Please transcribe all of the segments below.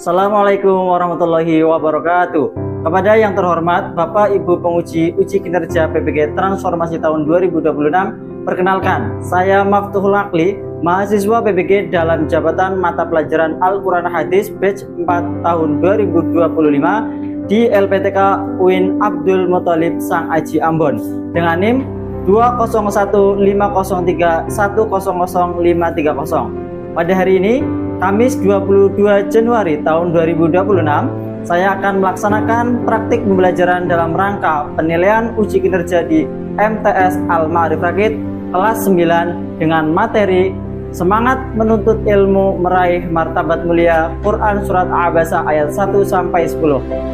Assalamualaikum warahmatullahi wabarakatuh. Kepada yang terhormat Bapak Ibu penguji uji kinerja PPG Transformasi tahun 2026, perkenalkan, saya Maftuhul Akli, mahasiswa PPG dalam jabatan mata pelajaran Al-Quran Hadis batch 4 tahun 2025 di LPTK UIN Abdul Muthalib Sang Aji Ambon dengan NIM 2015031000530. Pada hari ini, Kamis 22 Januari tahun 2026, saya akan melaksanakan praktik pembelajaran dalam rangka penilaian uji kinerja di MTS Al-Ma'arif Rakit kelas 9 dengan materi Semangat Menuntut Ilmu Meraih Martabat Mulia Quran Surat Abasa ayat 1-10.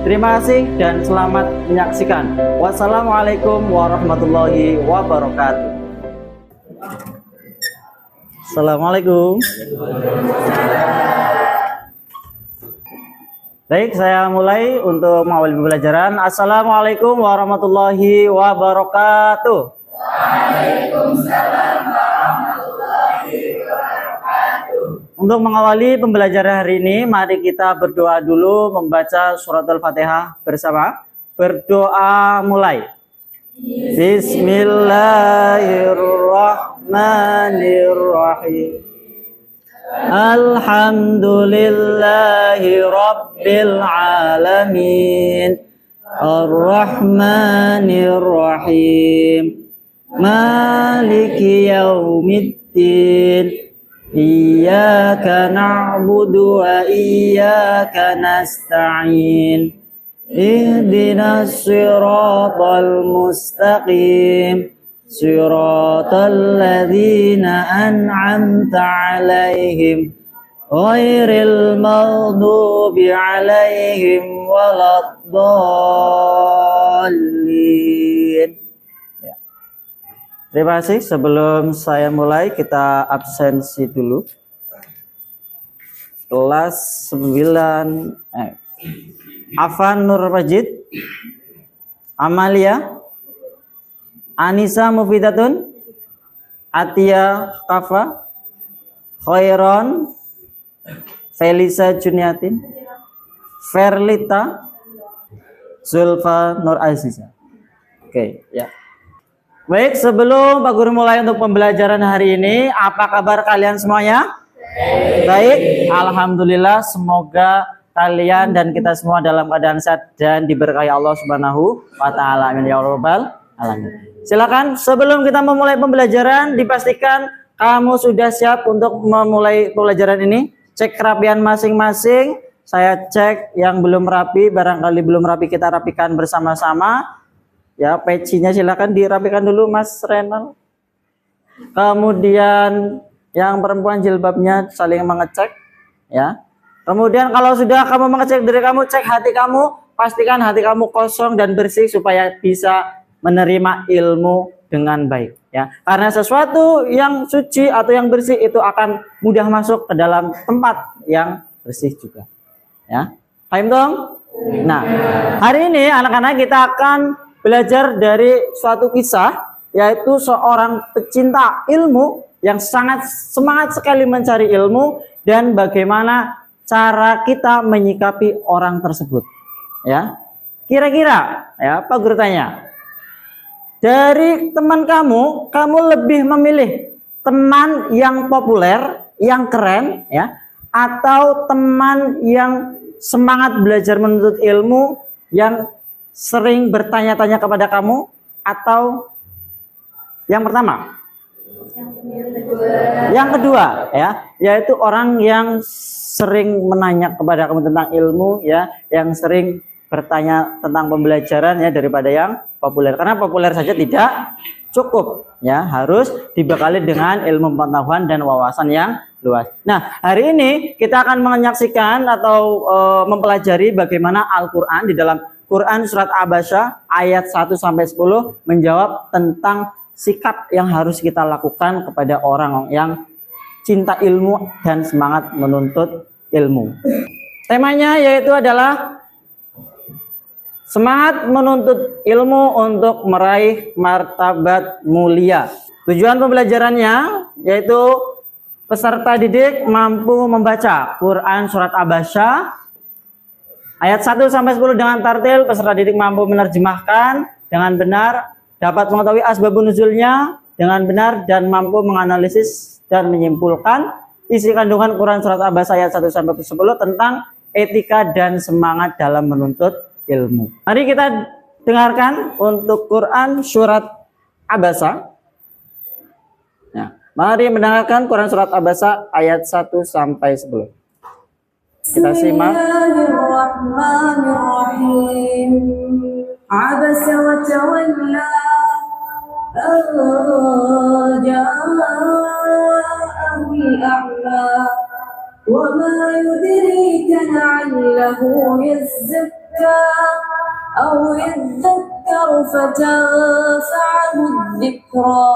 Terima kasih dan selamat menyaksikan. Wassalamualaikum warahmatullahi wabarakatuh. Assalamualaikum. Baik, saya mulai untuk mengawali pembelajaran. Assalamualaikum warahmatullahi wabarakatuh. Waalaikumsalam warahmatullahi wabarakatuh. Untuk mengawali pembelajaran hari ini, mari kita berdoa dulu membaca surat Al-Fatihah bersama. Berdoa mulai. Bismillahirrahmanirrahim. Alhamdulillahi Rabbil Alamin, Ar-Rahmanir-Rahim, Maliki Yaumiddin, Iyyaka na'budu wa iyyaka nasta'in, Ihdinas siratal mustaqim, Siratal ladzina an'amta 'alaihim ghairil maghdubi 'alaihim waladdallin. Ya. Terima kasih. Sebelum saya mulai, kita absensi dulu. Kelas 9 Afan Nur Majid, Amalia, Anissa Mufidatun, Atia Kafa, Khairon, Felisa Juniatin, Verlita, Zulfa Nur Aziza. Oke, ya. Baik, sebelum Pak Guru mulai untuk pembelajaran hari ini, apa kabar kalian semuanya? Baik, alhamdulillah, semoga kalian dan kita semua dalam keadaan sehat dan diberkahi Allah Subhanahu wa taala. Amin ya rabbal alamin. Silakan, sebelum kita memulai pembelajaran, dipastikan kamu sudah siap untuk memulai pembelajaran ini. Cek kerapian masing-masing. Saya cek yang belum rapi, barangkali belum rapi kita rapikan bersama-sama. Ya, pecinya silakan dirapikan dulu Mas Renal. Kemudian yang perempuan jilbabnya saling mengecek, ya. Kemudian kalau sudah kamu mengecek diri kamu, cek hati kamu, pastikan hati kamu kosong dan bersih supaya bisa menerima ilmu dengan baik, ya. Karena sesuatu yang suci atau yang bersih itu akan mudah masuk ke dalam tempat yang bersih juga, ya. Paham dong? Nah, hari ini anak-anak kita akan belajar dari suatu kisah, yaitu seorang pecinta ilmu yang sangat semangat sekali mencari ilmu dan bagaimana cara kita menyikapi orang tersebut, ya. Kira-kira, ya, Pak Guru tanya, dari teman kamu lebih memilih teman yang populer, yang keren, ya, atau teman yang semangat belajar menuntut ilmu, yang sering bertanya-tanya kepada kamu, atau yang pertama? Yang kedua, ya, yaitu orang yang sering menanya kepada kamu tentang ilmu, ya, yang sering bertanya tentang pembelajaran, ya, daripada yang populer. Karena populer saja tidak cukup, ya, harus dibekali dengan ilmu pengetahuan dan wawasan yang luas. Nah, hari ini kita akan menyaksikan atau mempelajari bagaimana Al-Quran di dalam Quran Surat Abasa ayat 1-10 menjawab tentang sikap yang harus kita lakukan kepada orang yang cinta ilmu dan semangat menuntut ilmu. Temanya yaitu adalah semangat menuntut ilmu untuk meraih martabat mulia. Tujuan pembelajarannya yaitu peserta didik mampu membaca Quran Surat Abasa Ayat 1 sampai 10 dengan tartil, peserta didik mampu menerjemahkan dengan benar, dapat mengetahui asbabun nuzulnya dengan benar dan mampu menganalisis dan menyimpulkan isi kandungan Quran surat Abasa ayat 1 sampai 10 tentang etika dan semangat dalam menuntut ilmu. Mari kita dengarkan untuk Quran surat Abasa. Nah, mari mendengarkan Quran surat Abasa ayat 1 sampai 10. Kita simak. Bismillahirrahmanirrahim. Abasa wa tawalla ja'ahul a'ma wa ma yudrika la'allahu yazzakka aw yadhakkaru fatanfa'ahu dzikra.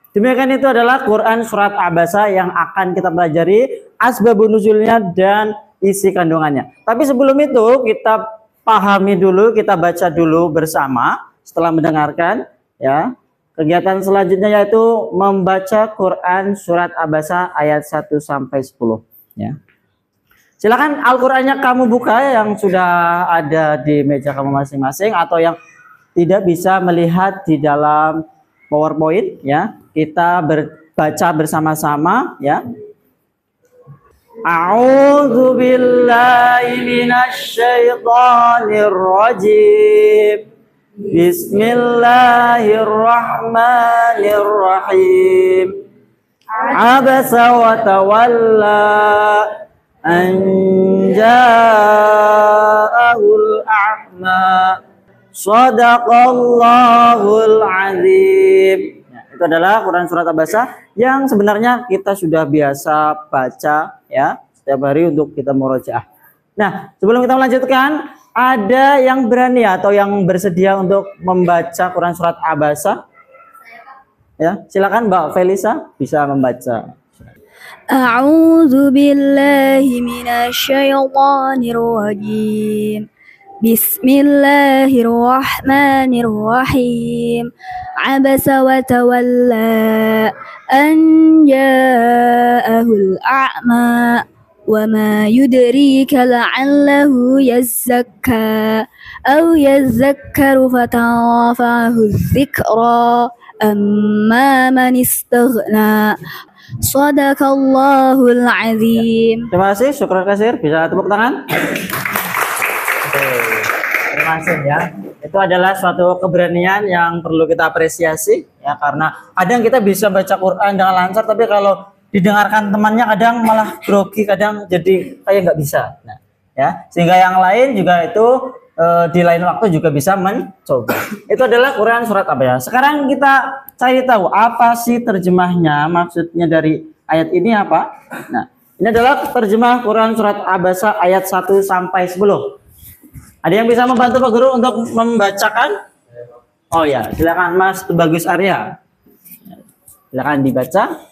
Demikian itu adalah Quran surat Abasa yang akan kita pelajari asbabun nuzulnya dan isi kandungannya. Tapi sebelum itu kita pahami dulu, kita baca dulu bersama setelah mendengarkan ya. Kegiatan selanjutnya yaitu membaca Quran surat Abasa ayat 1 sampai 10 ya. Silakan Al-Qur'annya kamu buka yang sudah ada di meja kamu masing-masing atau yang tidak bisa melihat di dalam PowerPoint ya. Kita baca bersama-sama ya. A'udzu billahi minasy syaithanir rajim. Bismillahirrahmanirrahim. Abasa wa tawalla an ja'ahul a'ma. Shadaqallahul azim. Itu adalah Quran surat Abasa yang sebenarnya kita sudah biasa baca ya setiap hari untuk kita murojaah. Nah, sebelum kita melanjutkan, ada yang berani atau yang bersedia untuk membaca Quran surat Abasa? Ya, silakan Mbak Felisa bisa membaca. A'udzu billahi minasy syaithanir rajim. Bismillahirrahmanirrahim. Abasa wa tawalla an ja'ahul a'ma wa ma yudrika la'allahu yazzakka aw yadhakkaru fatanfa'ahu dzikra amma man istaghna. Shadaqallahul azim. Terima kasih, syukur kasir. Bisa tepuk tangan? Terima kasih ya. Itu adalah suatu keberanian yang perlu kita apresiasi ya, karena kadang kita bisa baca Quran dengan lancar tapi kalau didengarkan temannya kadang malah grogi, kadang jadi kayak nggak bisa. Nah, ya, sehingga yang lain juga itu di lain waktu juga bisa mencoba. Itu adalah Quran surat Abasa. Sekarang kita cari tahu apa sih terjemahnya, maksudnya dari ayat ini apa. Nah, ini adalah terjemah Quran surat Abasa ayat 1 sampai 10. Ada yang bisa membantu Pak Guru untuk membacakan? Oh ya, silakan Mas Bagus Arya. Silakan dibaca.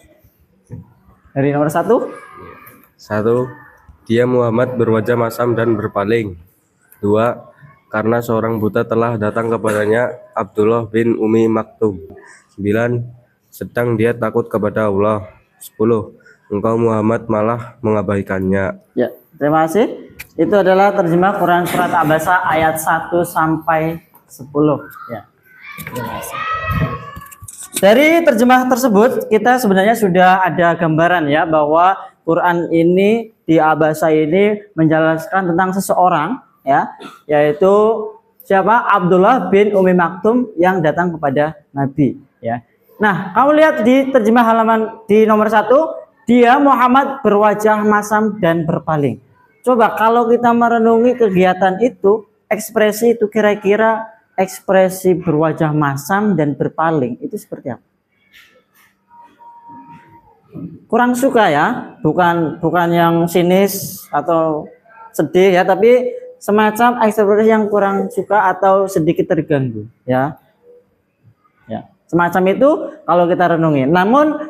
Dari nomor 1. 1. Dia Muhammad berwajah masam dan berpaling. 2. Karena seorang buta telah datang kepadanya, Abdullah bin Umi Maktum. 9. Sedang dia takut kepada Allah. 10. Engkau Muhammad malah mengabaikannya. Ya, terima kasih. Itu adalah terjemah Quran surat Abasa ayat 1 sampai 10 ya. Terima kasih. Dari terjemah tersebut kita sebenarnya sudah ada gambaran ya bahwa Quran ini di Abasa ini menjelaskan tentang seseorang ya, yaitu siapa? Abdullah bin Umi Maktum yang datang kepada Nabi ya. Nah, kamu lihat di terjemah halaman di nomor 1, dia Muhammad berwajah masam dan berpaling. Coba kalau kita merenungi kegiatan itu, ekspresi itu kira-kira ekspresi berwajah masam dan berpaling itu seperti apa? Kurang suka ya, bukan yang sinis atau sedih ya, tapi semacam ekspresi yang kurang suka atau sedikit terganggu ya. Ya, semacam itu kalau kita renungi. Namun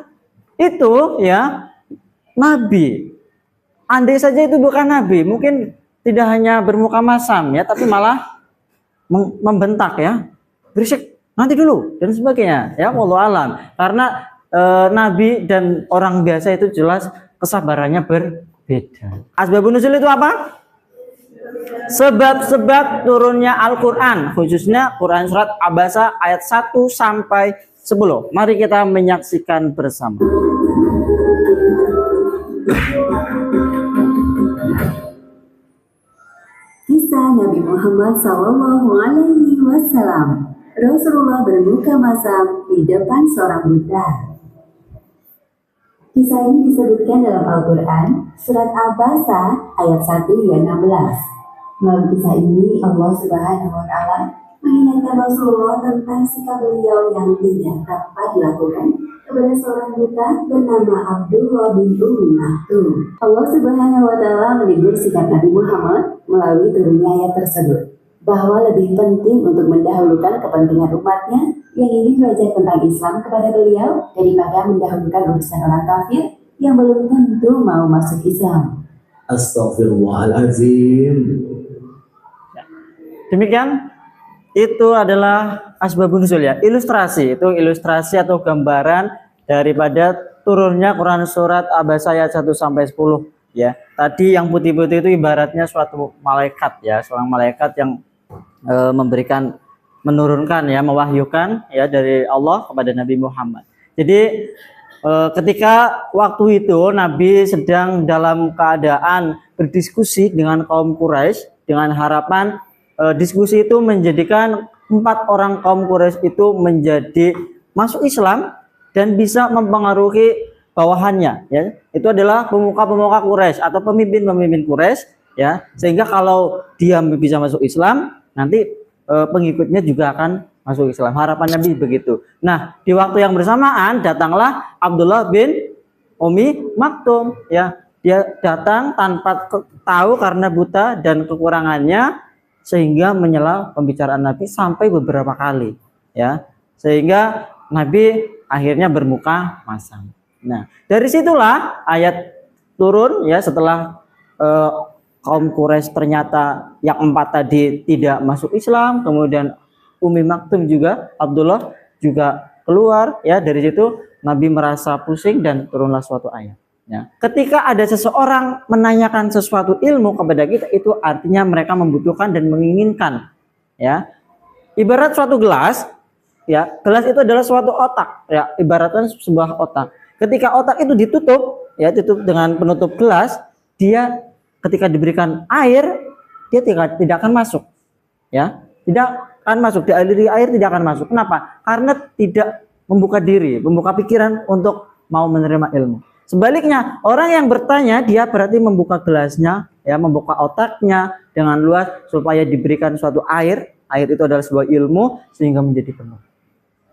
itu ya Nabi. Andai saja itu bukan Nabi, mungkin tidak hanya bermuka masam ya, tapi malah membentak ya, berisik nanti dulu dan sebagainya ya, wallahu alam. Karena Nabi dan orang biasa itu jelas kesabarannya berbeda. Asbabun nuzul itu apa? Sebab-sebab turunnya Al-Quran, khususnya Quran surat Abasa ayat 1 sampai 10. Mari kita menyaksikan bersama. Kisah Nabi Muhammad SAW. Rasulullah berbuka masam di depan seorang buta. Kisah ini disebutkan dalam Al-Quran, surat Abasa ayat 1 hingga 16. Melalui kisah ini, Allah Subhanahu wa Ta'ala mengingatkan Rasulullah tentang sikap beliau yang tidak dapat dilakukan kepada seorang buta bernama Abdullah bin Umi Maktum. Allah Subhanahu wa Ta'ala menegur sikap Nabi Muhammad melalui turunnya ayat tersebut, bahwa lebih penting untuk mendahulukan kepentingan umatnya yang ingin belajar tentang Islam kepada beliau daripada mendahulukan urusan orang kafir yang belum tentu mau masuk Islam. Astaghfirullahaladzim. Demikian, itu adalah asbabun nuzul ya, ilustrasi, itu ilustrasi atau gambaran daripada turunnya Quran surat Abasa ayat 1 sampai 10 ya. Tadi yang putih-putih itu ibaratnya suatu malaikat ya, seorang malaikat yang menurunkan ya, mewahyukan ya dari Allah kepada Nabi Muhammad. Jadi ketika waktu itu Nabi sedang dalam keadaan berdiskusi dengan kaum Quraisy dengan harapan diskusi itu menjadikan 4 orang kaum Quraisy itu menjadi masuk Islam dan bisa mempengaruhi bawahannya ya. Itu adalah pemuka-pemuka Quraisy atau pemimpin-pemimpin Quraisy ya, sehingga kalau dia bisa masuk Islam nanti pengikutnya juga akan masuk Islam. Harapan Nabi begitu. Nah, di waktu yang bersamaan datanglah Abdullah bin Umi Maktum ya. Dia datang tanpa tahu karena buta dan kekurangannya, sehingga menyela pembicaraan Nabi sampai beberapa kali ya, sehingga Nabi akhirnya bermuka masam. Nah, dari situlah ayat turun ya, setelah kaum Quraisy ternyata yang 4 tadi tidak masuk Islam, kemudian Umi Maktum juga, Abdullah juga keluar ya. Dari situ Nabi merasa pusing dan turunlah suatu ayat ya. Ketika ada seseorang menanyakan sesuatu ilmu kepada kita, itu artinya mereka membutuhkan dan menginginkan ya. Ibarat suatu gelas ya, gelas itu adalah suatu otak ya, ibaratnya sebuah otak. Ketika otak itu ditutup ya, tutup dengan penutup gelas, dia ketika diberikan air, dia tidak akan masuk ya, tidak akan masuk, dialiri air tidak akan masuk. Kenapa? Karena tidak membuka diri, membuka pikiran untuk mau menerima ilmu. Sebaliknya, orang yang bertanya, dia berarti membuka gelasnya, ya, membuka otaknya dengan luas supaya diberikan suatu air. Air itu adalah sebuah ilmu sehingga menjadi penuh.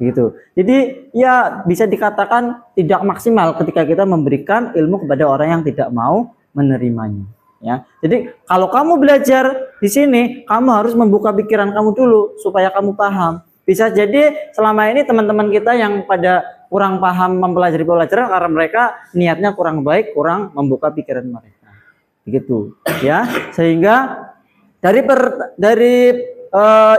Gitu. Jadi ya bisa dikatakan tidak maksimal ketika kita memberikan ilmu kepada orang yang tidak mau menerimanya. Ya. Jadi kalau kamu belajar di sini, kamu harus membuka pikiran kamu dulu supaya kamu paham. Bisa jadi selama ini teman-teman kita yang pada kurang paham mempelajari pelajaran karena mereka niatnya kurang baik, kurang membuka pikiran mereka. Begitu, ya. Sehingga dari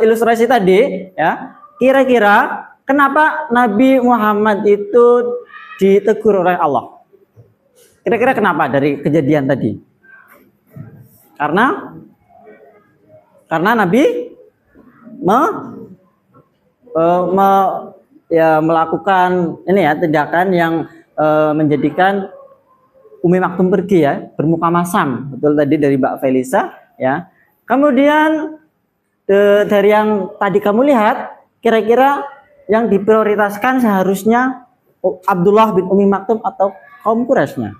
ilustrasi tadi, ya, kira-kira kenapa Nabi Muhammad itu ditegur oleh Allah? Kira-kira kenapa dari kejadian tadi? Karena Nabi melakukan ini ya, tindakan yang menjadikan Umi Maktum pergi ya, bermuka masam. Betul tadi dari Mbak Felisa ya. Kemudian dari yang tadi kamu lihat, kira-kira yang diprioritaskan seharusnya Abdullah bin Umi Maktum atau kaum Quraisynya?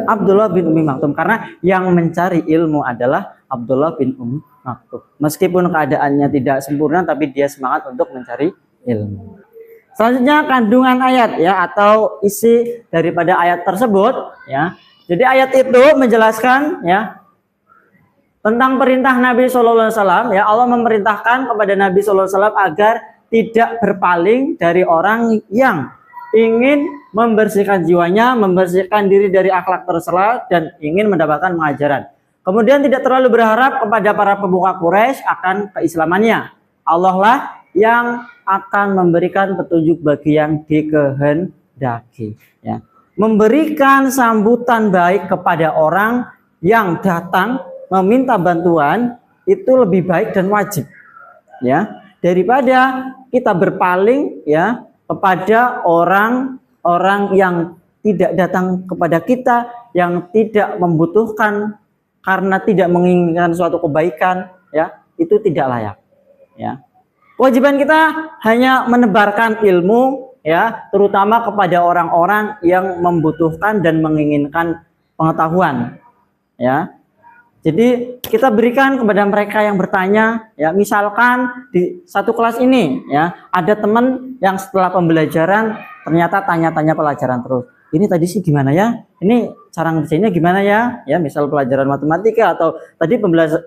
Abdullah bin Umi Maktum, karena yang mencari ilmu adalah Abdullah bin Umi Maktum. Meskipun keadaannya tidak sempurna, tapi dia semangat untuk mencari ilmu. Selanjutnya kandungan ayat ya, atau isi daripada ayat tersebut ya. Jadi ayat itu menjelaskan ya tentang perintah Nabi Shallallahu Alaihi Wasallam ya. Allah memerintahkan kepada Nabi Shallallahu Alaihi Wasallam agar tidak berpaling dari orang yang ingin membersihkan jiwanya, membersihkan diri dari akhlak tercela dan ingin mendapatkan pengajaran. Kemudian tidak terlalu berharap kepada para pemuka Quraisy akan keislamannya. Allah lah yang akan memberikan petunjuk bagi yang dikehendaki. Ya. Memberikan sambutan baik kepada orang yang datang meminta bantuan itu lebih baik dan wajib, ya, daripada kita berpaling, ya, kepada orang-orang yang tidak datang kepada kita, yang tidak membutuhkan karena tidak menginginkan suatu kebaikan, ya, itu tidak layak, ya. Kewajiban kita hanya menebarkan ilmu, ya, terutama kepada orang-orang yang membutuhkan dan menginginkan pengetahuan, ya. Jadi kita berikan kepada mereka yang bertanya, ya, misalkan di satu kelas ini, ya, ada teman yang setelah pembelajaran ternyata tanya-tanya pelajaran terus. Ini tadi sih gimana ya? Ini cara ngerjainnya gimana ya? Ya, misal pelajaran matematika atau tadi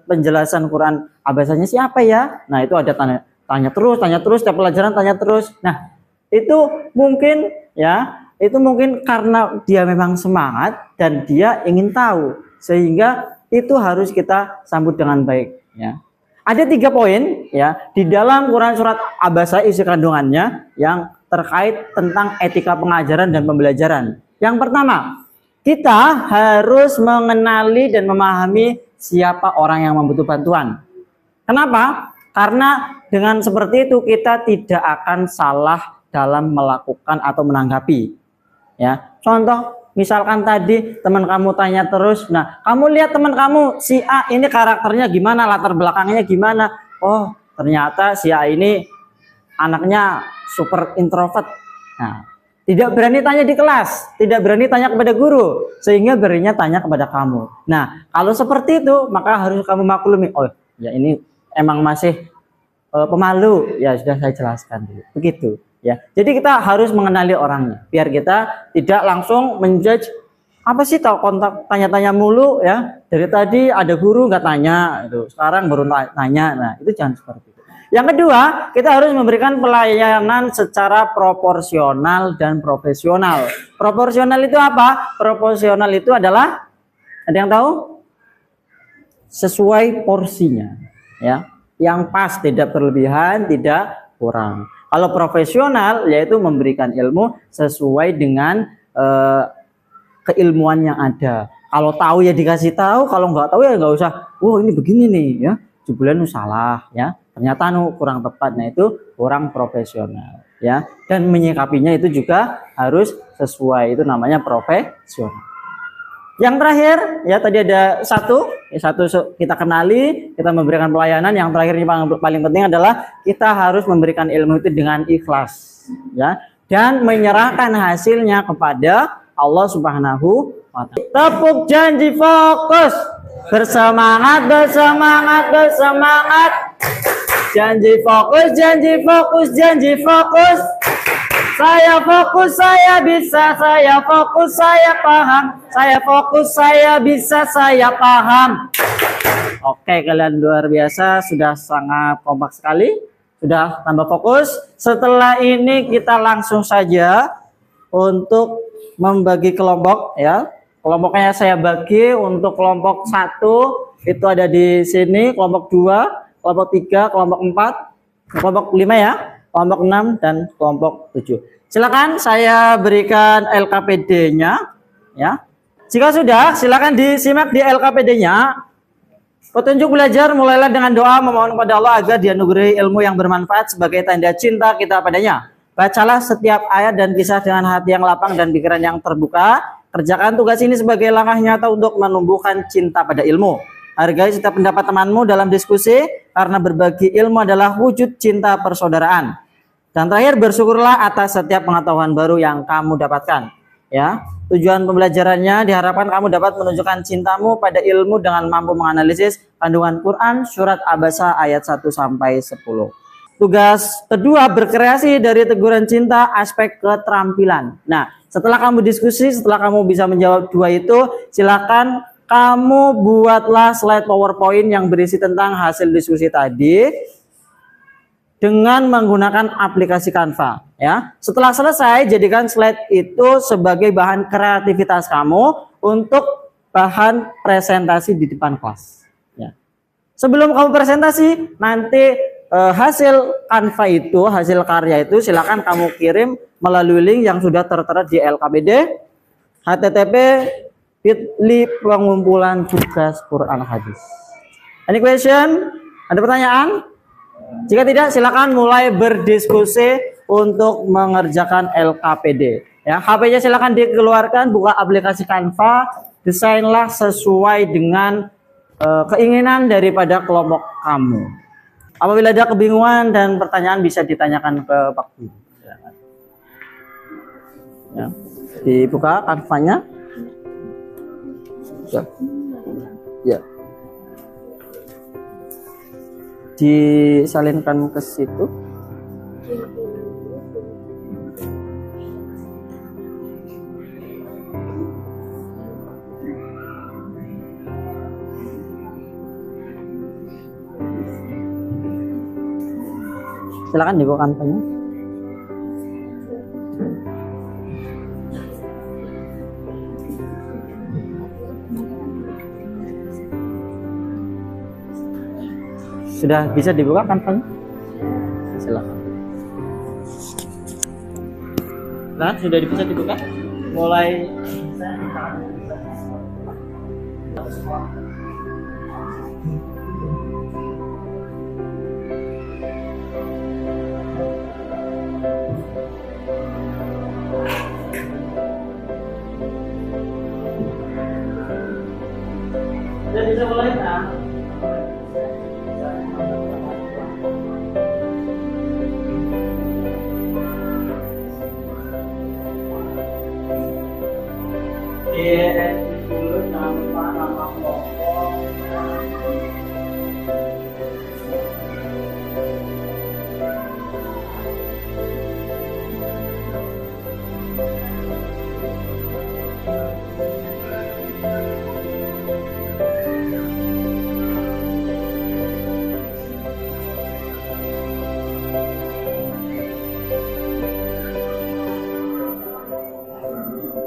penjelasan Quran abasanya siapa ya? Nah, itu ada tanya terus, setiap pelajaran tanya terus. Nah, itu mungkin, ya, itu mungkin karena dia memang semangat dan dia ingin tahu, sehingga itu harus kita sambut dengan baik, ya. Ada 3 poin, ya, di dalam Quran surat Abasa isi kandungannya yang terkait tentang etika pengajaran dan pembelajaran. Yang pertama, kita harus mengenali dan memahami siapa orang yang membutuhkan bantuan. Kenapa? Karena dengan seperti itu kita tidak akan salah dalam melakukan atau menanggapi, ya. Contoh, misalkan tadi teman kamu tanya terus, nah kamu lihat teman kamu si A ini karakternya gimana, latar belakangnya gimana, oh ternyata si A ini anaknya super introvert, nah tidak berani tanya di kelas, tidak berani tanya kepada guru, sehingga beraninya tanya kepada kamu. Nah, kalau seperti itu maka harus kamu maklumi, oh ya ini emang masih pemalu, ya sudah saya jelaskan dulu, begitu, ya. Jadi kita harus mengenali orangnya biar kita tidak langsung menjudge, apa sih tahu kontak tanya-tanya mulu, ya, dari tadi ada guru nggak tanya, itu sekarang baru tanya. Nah, itu jangan seperti itu. Yang kedua, kita harus memberikan pelayanan secara proporsional dan profesional. Proporsional itu apa? Proporsional itu adalah, ada yang tahu? Sesuai porsinya, ya, yang pas, tidak berlebihan, tidak kurang. Kalau profesional yaitu memberikan ilmu sesuai dengan keilmuan yang ada. Kalau tahu ya dikasih tahu, kalau nggak tahu ya nggak usah. Oh ini begini nih, ya, jebulan salah, ya. Ternyata kurang tepat, nah itu kurang profesional, ya. Dan menyikapinya itu juga harus sesuai, itu namanya profesional. Yang terakhir, ya, tadi ada satu kita kenali, kita memberikan pelayanan. Yang terakhir yang paling penting adalah kita harus memberikan ilmu itu dengan ikhlas, ya, dan menyerahkan hasilnya kepada Allah Subhanahu wa Ta'ala. Tepuk janji, fokus, bersemangat, bersemangat, bersemangat. Janji fokus, janji fokus, janji fokus. Saya fokus, saya bisa, saya fokus, saya paham. Saya fokus, saya bisa, saya paham. Oke, kalian luar biasa, sudah sangat kompak sekali, sudah tambah fokus. Setelah ini kita langsung saja untuk membagi kelompok, ya. Kelompoknya saya bagi untuk kelompok 1 itu ada di sini, kelompok 2, kelompok 3, kelompok 4, kelompok 5, ya, kelompok 6 dan kelompok 7. Silakan saya berikan LKPD-nya, ya. Jika sudah, silakan disimak di LKPD-nya. Petunjuk belajar mulailah dengan doa memohon kepada Allah agar dianugerahi ilmu yang bermanfaat sebagai tanda cinta kita padanya. Bacalah setiap ayat dan kisah dengan hati yang lapang dan pikiran yang terbuka. Kerjakan tugas ini sebagai langkah nyata untuk menumbuhkan cinta pada ilmu. Hargai setiap pendapat temanmu dalam diskusi, karena berbagi ilmu adalah wujud cinta persaudaraan. Dan terakhir, bersyukurlah atas setiap pengetahuan baru yang kamu dapatkan, ya. Tujuan pembelajarannya diharapkan kamu dapat menunjukkan cintamu pada ilmu dengan mampu menganalisis kandungan Quran surat Abasa ayat 1 sampai 10. Tugas kedua, berkreasi dari teguran cinta aspek keterampilan. Nah, setelah kamu diskusi, setelah kamu bisa menjawab 2 itu, silakan kamu buatlah slide PowerPoint yang berisi tentang hasil diskusi tadi dengan menggunakan aplikasi Canva, ya. Setelah selesai, jadikan slide itu sebagai bahan kreativitas kamu untuk bahan presentasi di depan kelas, ya. Sebelum kamu presentasi, nanti hasil Canva itu, hasil karya itu silakan kamu kirim melalui link yang sudah tertera di LKPD, http Fitly pengumpulan tugas Quran hadis. Any question? Ada pertanyaan? Jika tidak, silakan mulai berdiskusi untuk mengerjakan LKPD. Ya, HP-nya silakan dikeluarkan, buka aplikasi Canva, desainlah sesuai dengan keinginan daripada kelompok kamu. Apabila ada kebingungan dan pertanyaan bisa ditanyakan ke Pak Guru. Ya, dibuka Canva-nya. Ya. Ya. Disalinkan ke situ. Silakan dibuka Canva-nya. Sudah bisa dibuka Canva-nya? Silakan. Nah, sudah bisa dibuka? Mulai sudah bisa mulai kan? Dulu tanpa nama kelompok.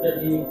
Jadi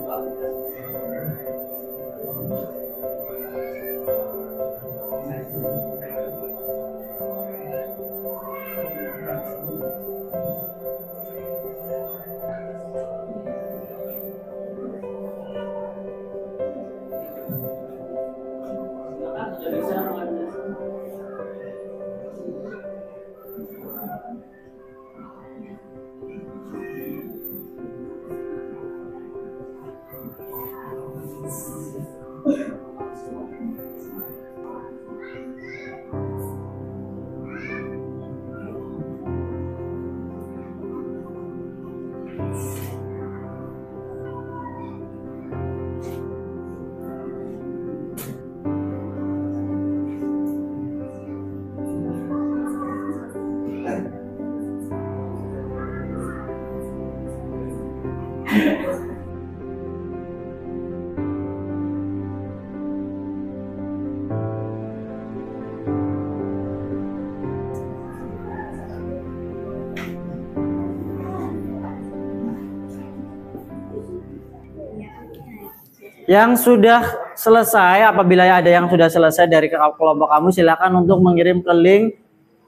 yang sudah selesai, apabila ada yang sudah selesai dari kelompok kamu, silakan untuk mengirim ke link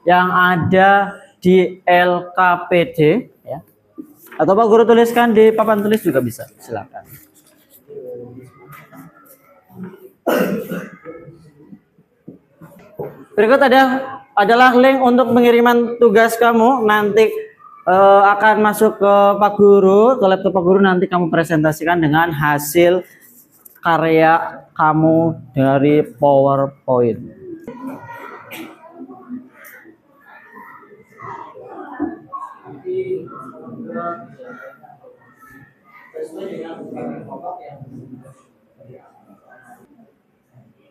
yang ada di LKPD, ya. Atau Pak Guru tuliskan di papan tulis juga bisa, silakan. Berikut adalah link untuk pengiriman tugas kamu. Nanti akan masuk ke Pak Guru, ke laptop Pak Guru. Nanti kamu presentasikan dengan hasil karya kamu dari PowerPoint.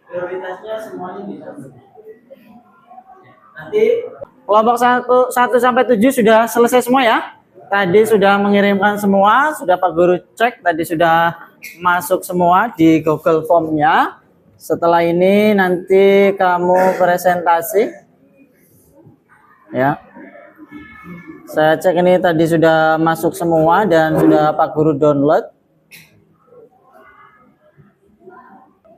Prioritasnya semuanya bisa. Nanti kelompok 1 sampai 7 sudah selesai semua ya. Tadi sudah mengirimkan semua, sudah Pak Guru cek, tadi sudah masuk semua di Google Form-nya. Setelah ini nanti kamu presentasi. Ya. Saya cek ini tadi sudah masuk semua dan sudah Pak Guru download.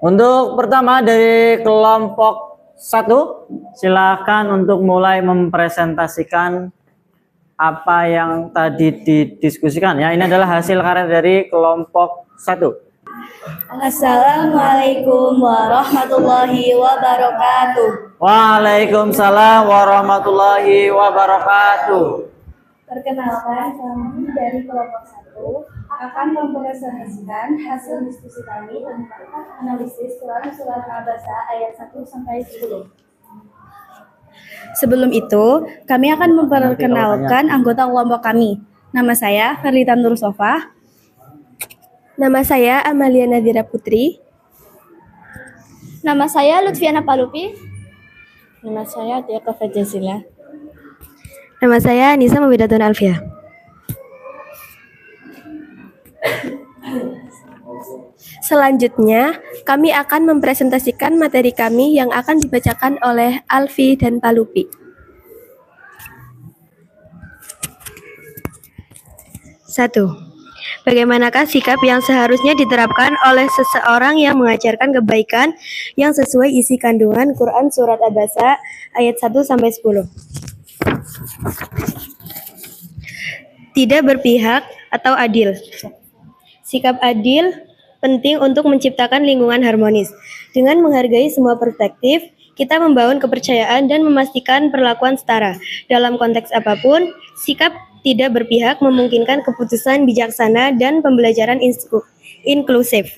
Untuk pertama dari kelompok 1, silakan untuk mulai mempresentasikan apa yang tadi didiskusikan ya. Ini adalah hasil karya dari kelompok 1. Assalamualaikum warahmatullahi wabarakatuh. Waalaikumsalam warahmatullahi wabarakatuh. Perkenalkan, kami dari kelompok 1 akan mempresentasikan hasil diskusi kami tentang analisis Quran Surat Al-Abasa ayat 1 sampai 10. Sebelum itu, kami akan memperkenalkan anggota kelompok kami. Nama saya Ferlita Nur Sofa. Nama saya Amalia Nadira Putri. Nama saya Lutfiana Palupi. Nama saya Tia Kafajazila. Nama saya Nisa Mawidatun Alfia. Selanjutnya, kami akan mempresentasikan materi kami yang akan dibacakan oleh Alfi dan Palupi. 1. Bagaimanakah sikap yang seharusnya diterapkan oleh seseorang yang mengajarkan kebaikan yang sesuai isi kandungan Quran Surat Abasa ayat 1 sampai 10? Tidak berpihak atau adil. Sikap adil penting untuk menciptakan lingkungan harmonis. Dengan menghargai semua perspektif, kita membangun kepercayaan dan memastikan perlakuan setara. Dalam konteks apapun, sikap tidak berpihak memungkinkan keputusan bijaksana dan pembelajaran inklusif.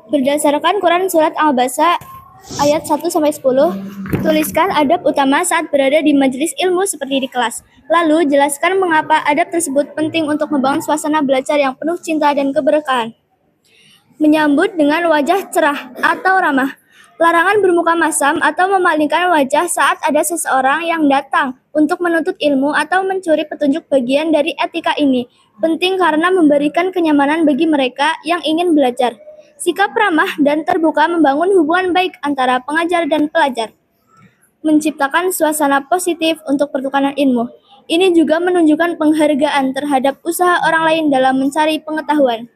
Berdasarkan Quran Surat Al-Basa ayat 1 sampai 10, tuliskan adab utama saat berada di majelis ilmu seperti di kelas. Lalu jelaskan mengapa adab tersebut penting untuk membangun suasana belajar yang penuh cinta dan keberkahan. Menyambut dengan wajah cerah atau ramah. Larangan bermuka masam atau memalingkan wajah saat ada seseorang yang datang untuk menuntut ilmu atau mencuri petunjuk bagian dari etika ini. Penting karena memberikan kenyamanan bagi mereka yang ingin belajar. Sikap ramah dan terbuka membangun hubungan baik antara pengajar dan pelajar. Menciptakan suasana positif untuk pertukaran ilmu. Ini juga menunjukkan penghargaan terhadap usaha orang lain dalam mencari pengetahuan.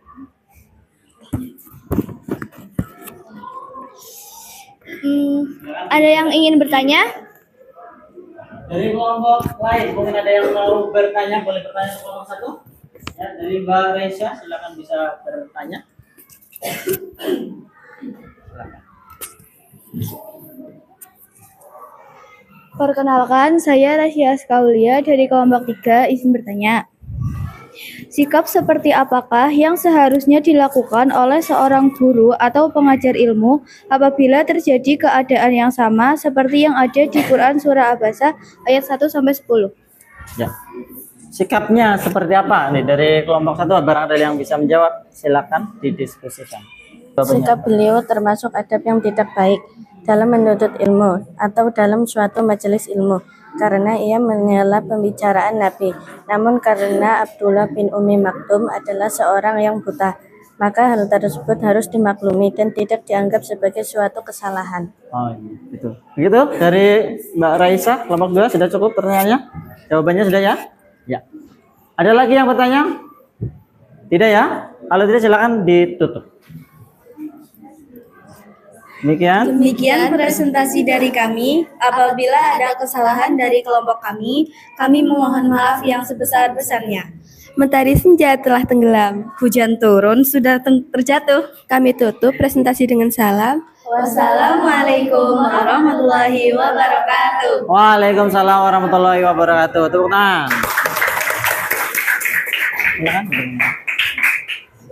Ada yang ingin bertanya? Dari kelompok lain, mungkin ada yang mau bertanya, boleh bertanya ke kelompok 1? Ya, dari Mbak Reisha, silakan bisa bertanya. Perkenalkan, saya Rasya Skaulia dari kelompok 3 izin bertanya. Sikap seperti apakah yang seharusnya dilakukan oleh seorang guru atau pengajar ilmu apabila terjadi keadaan yang sama seperti yang ada di Quran Surah Abasa ayat 1 sampai 10? Ya. Sikapnya seperti apa nih dari kelompok 1? Barang ada yang bisa menjawab, silakan didiskusikan. Sikap beliau termasuk adab yang tidak baik dalam menuntut ilmu atau dalam suatu majelis ilmu karena ia menyela pembicaraan Nabi. Namun karena Abdullah bin Umi Maktum adalah seorang yang buta, maka hal tersebut harus dimaklumi dan tidak dianggap sebagai suatu kesalahan. Oh iya, betul. Begitu dari Mbak Raisa, kelompok 2 sudah cukup pertanyaannya? Jawabannya sudah ya? Ya. Ada lagi yang bertanya? Tidak ya? Kalau tidak silakan ditutup. Demikian presentasi dari kami. Apabila ada kesalahan dari kelompok kami memohon maaf yang sebesar-besarnya. Mentari senja telah tenggelam, hujan turun sudah terjatuh. Kami tutup presentasi dengan salam. Wassalamualaikum warahmatullahi wabarakatuh. Waalaikumsalam warahmatullahi wabarakatuh. Tepuk tangan.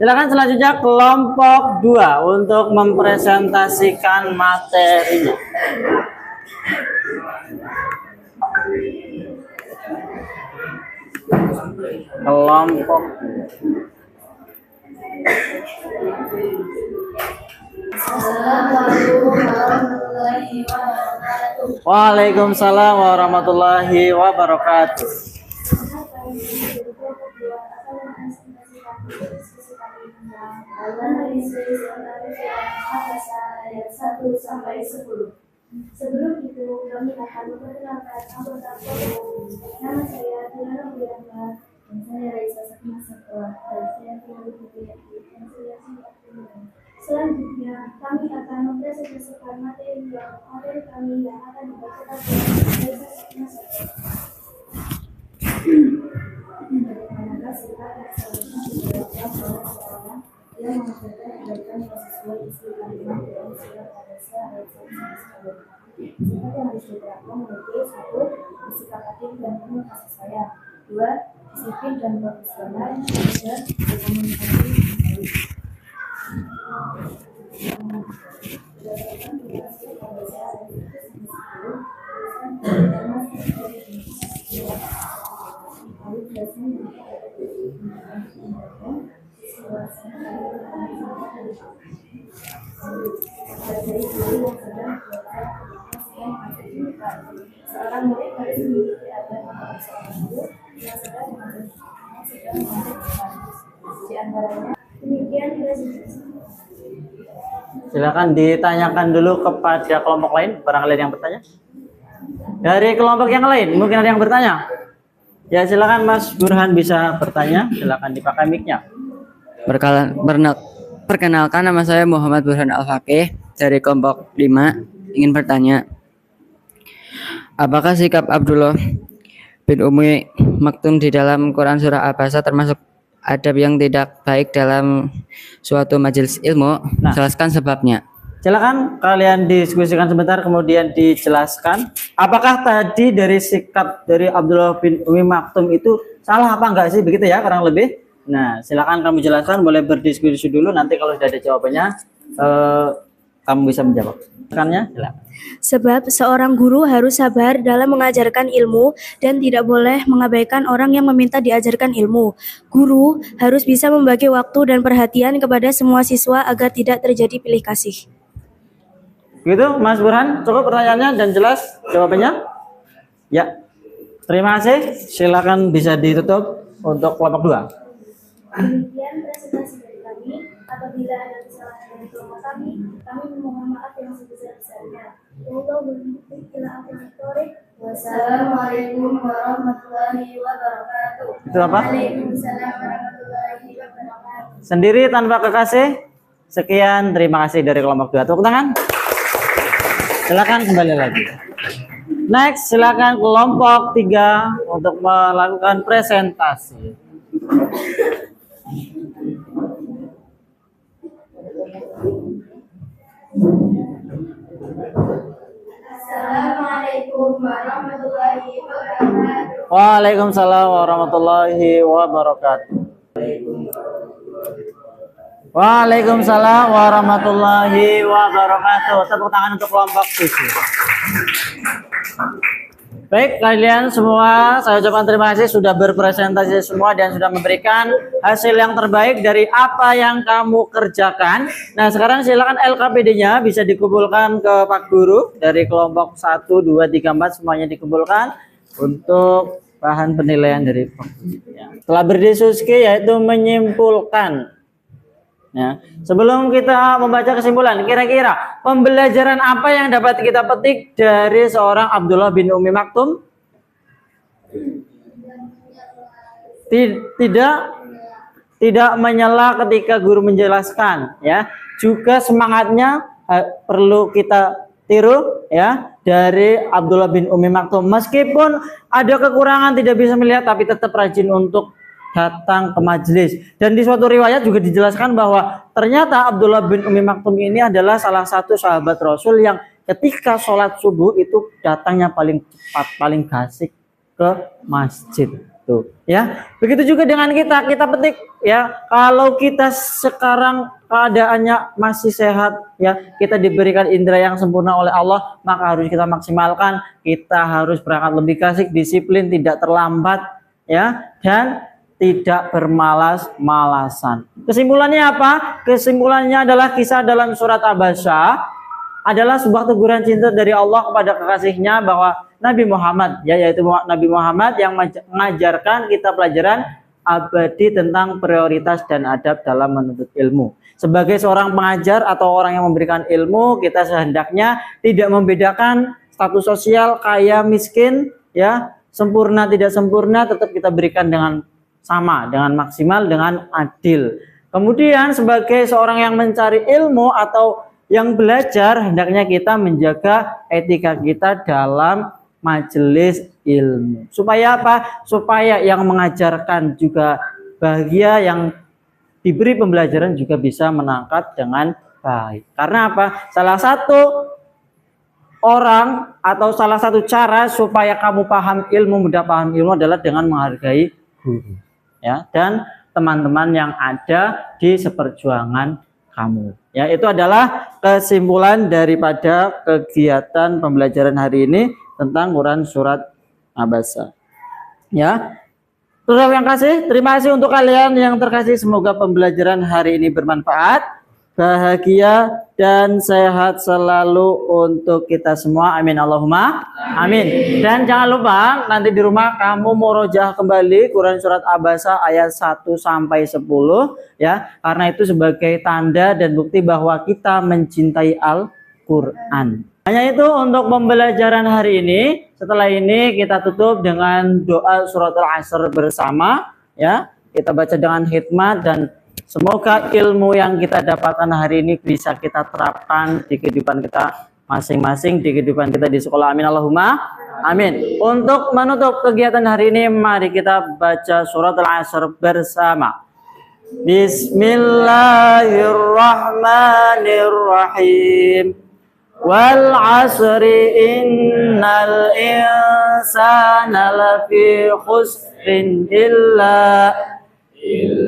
Silakan selanjutnya kelompok 2 untuk mempresentasikan materinya. Kelompok Waalaikumsalam warahmatullahi wabarakatuh. Ayat 1 sampai 10. Sebelum itu, kami akan memperkenalkan anggota kelompok. Nama saya Diana Wiyanti, dan saya Raisa Sakina Satwa, dan saya Tiara Putri, dan saya Sinta Putri. Selanjutnya, kami akan mempresentasikan materi kami yang akan dibacakan oleh Raisa Sakina Satwa. mengajarkan kebaikan yang sesuai isi kandungan dalam surat Al-Baqarah ayat 1-10. Sifat yang harus diterapkan memiliki 1. Bersikap adil dan penuh kasih sayang. 2. Disiplin dan profesional. 3. Berkomunikasi dengan baik. Seorang murid harus memiliki adab kepada seorang guru yang sedang mengajarkan. Di antaranya demikian Silakan ditanyakan dulu kepada kelompok lain, barangkali ada yang bertanya. Dari kelompok yang lain, mungkin ada yang bertanya. Ya silakan Mas Burhan bisa bertanya, silakan dipakai mic-nya. Perkenalkan, nama saya Muhammad Burhan Al-Faqih dari kelompok 5. Ingin bertanya, apakah sikap Abdullah bin Umi Maktum di dalam Quran surah Al-Baqarah termasuk adab yang tidak baik dalam suatu majelis ilmu? Nah, jelaskan sebabnya. Silakan kalian diskusikan sebentar kemudian dijelaskan. Apakah tadi dari sikap dari Abdullah bin Umi Maktum itu salah apa enggak sih, begitu ya kurang lebih? Nah, silakan kamu jelaskan, boleh berdiskusi dulu, nanti kalau sudah ada jawabannya kamu bisa menjawab. Silakan. Sebab seorang guru harus sabar dalam mengajarkan ilmu dan tidak boleh mengabaikan orang yang meminta diajarkan ilmu. Guru harus bisa membagi waktu dan perhatian kepada semua siswa agar tidak terjadi pilih kasih. Gitu, Mas Burhan, cukup pertanyaannya dan jelas jawabannya? Ya, terima kasih. Silakan bisa ditutup untuk kelompok 2. Demikian presentasi dari kami. Apabila ada kesalahan dari kelompok kami memohon maaf yang sebesar-besarnya. Wassalamualaikum warahmatullahi wabarakatuh. Itu apa? Waalaikumsalam warahmatullahi wabarakatuh. Sendiri tanpa kekasih. Sekian, terima kasih dari kelompok 2. Tepuk tangan. Silakan kembali lagi. Next, silakan kelompok 3 untuk melakukan presentasi. Assalamualaikum warahmatullahi wabarakatuh. Waalaikumsalam warahmatullahi wabarakatuh. Waalaikumsalam warahmatullahi wabarakatuh. Tepuk tangan untuk kelompok 7. Baik, kalian semua saya ucapkan terima kasih sudah berpresentasi semua dan sudah memberikan hasil yang terbaik dari apa yang kamu kerjakan. Nah, sekarang silakan LKPD-nya bisa dikumpulkan ke Pak Guru dari kelompok 1, 2, 3, 4 semuanya dikumpulkan untuk bahan penilaian dari Pak Guru. Ya. Setelah berdiskusi yaitu menyimpulkan. Ya. Sebelum kita membaca kesimpulan, kira-kira pembelajaran apa yang dapat kita petik dari seorang Abdullah bin Umi Maktum? Tidak menyela ketika guru menjelaskan, ya. Juga semangatnya perlu kita tiru, ya, dari Abdullah bin Umi Maktum. Meskipun ada kekurangan tidak bisa melihat, tapi tetap rajin untuk datang ke majelis. Dan di suatu riwayat juga dijelaskan bahwa ternyata Abdullah bin Umi Maktum ini adalah salah satu sahabat Rasul yang ketika sholat subuh itu datangnya paling cepat, paling gasik ke masjid. Tuh, ya. Begitu juga dengan kita petik, ya, kalau kita sekarang keadaannya masih sehat, ya, kita diberikan indera yang sempurna oleh Allah, maka harus kita maksimalkan. Kita harus berangkat lebih gasik, disiplin, tidak terlambat, ya, dan tidak bermalas-malasan. Kesimpulannya apa? Kesimpulannya adalah kisah dalam surat Al-Baqarah adalah sebuah teguran cinta dari Allah kepada kekasihnya bahwa Nabi Muhammad, ya, yaitu Nabi Muhammad yang mengajarkan kita pelajaran abadi tentang prioritas dan adab dalam menuntut ilmu. Sebagai seorang pengajar atau orang yang memberikan ilmu, kita sehendaknya tidak membedakan status sosial, kaya, miskin, ya, sempurna, tidak sempurna, tetap kita berikan dengan sama, dengan maksimal, dengan adil. Kemudian sebagai seorang yang mencari ilmu atau yang belajar, hendaknya kita menjaga etika kita dalam majelis ilmu. Supaya apa? Supaya yang mengajarkan juga bahagia, yang diberi pembelajaran juga bisa menangkap dengan baik. Karena apa? Salah satu orang atau salah satu cara supaya kamu paham ilmu, mudah paham ilmu adalah dengan menghargai guru, ya, dan teman-teman yang ada di seperjuangan kamu. Ya, itu adalah kesimpulan daripada kegiatan pembelajaran hari ini tentang Quran surat Abasa. Ya. Terima kasih untuk kalian yang terkasih. Semoga pembelajaran hari ini bermanfaat, bahagia dan sehat selalu untuk kita semua. Amin Allahumma amin. Dan jangan lupa nanti di rumah kamu murojaah kembali Quran surat Abasa ayat 1 sampai 10 ya, karena itu sebagai tanda dan bukti bahwa kita mencintai Al-Qur'an. Hanya itu untuk pembelajaran hari ini. Setelah ini kita tutup dengan doa suratul Asr bersama ya. Kita baca dengan hikmat dan semoga ilmu yang kita dapatkan hari ini bisa kita terapkan di kehidupan kita masing-masing, di kehidupan kita di sekolah. Amin Allahumma amin. Untuk menutup kegiatan hari ini, mari kita baca suratul Asr bersama. Bismillahirrahmanirrahim. Wal 'asri innal insana lafi khusrin illa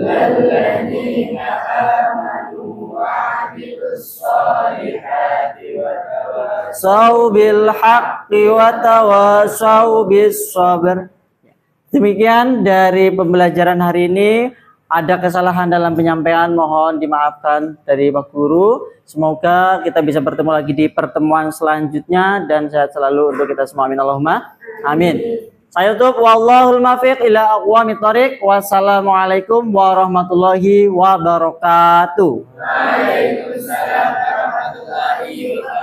alladziina aamanu wa 'amilus shalihati wa tawasaw bil haqqi wa tawasaw bis sabr. Demikian dari pembelajaran hari ini. Ada kesalahan dalam penyampaian, mohon dimaafkan dari Pak Guru. Semoga kita bisa bertemu lagi di pertemuan selanjutnya dan sehat selalu untuk kita semua. Amin Allahumma amin. Saya tutup, wallahul muwaffiq ila aqwamit thoriq. Wassalamualaikum warahmatullahi wabarakatuh. Waalaikumsalam warahmatullahi wabarakatuh.